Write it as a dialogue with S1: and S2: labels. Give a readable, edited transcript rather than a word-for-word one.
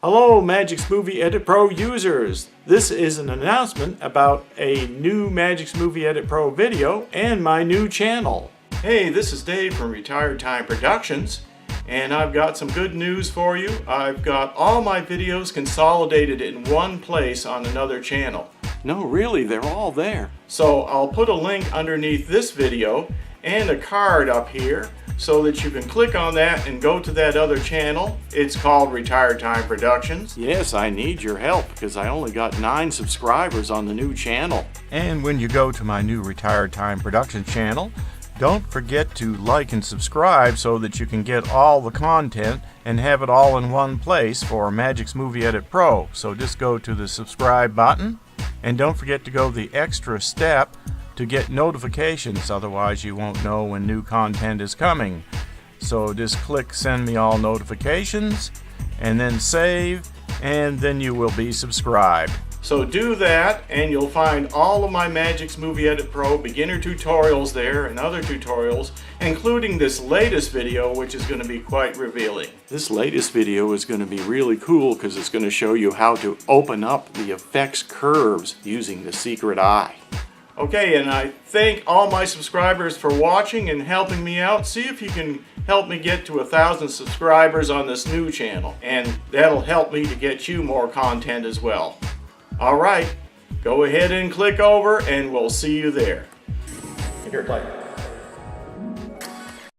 S1: Hello Magix Movie Edit Pro users! This is an announcement about a new Magix Movie Edit Pro video and my new channel. Hey, this is Dave from Retired Time Productions, and I've got some good news for you. I've got all my videos consolidated in one place on another channel. No, really, they're all there. So I'll put a link underneath this video and a card up here so that you can click on that and go to that other channel. It's called Retired Time Productions. Yes, I need your help because I only got 9 subscribers on the new channel. And when you go to my new Retired Time Productions channel, don't forget to like and subscribe so that you can get all the content and have it all in one place for Magix Movie Edit Pro. So just go to the subscribe button and don't forget to go the extra step to get notifications, otherwise you won't know when new content is coming. So just click send me all notifications and then save, and then you will be subscribed. So do that and you'll find all of my Magix Movie Edit Pro beginner tutorials there and other tutorials, including this latest video, which is going to be quite revealing. This latest video is going to be really cool because it's going to show you how to open up the effects curves using the secret eye. Okay, and I thank all my subscribers for watching and helping me out. See if you can help me get to 1,000 subscribers on this new channel, and that'll help me to get you more content as well. Alright, go ahead and click over and we'll see you there. Here, play.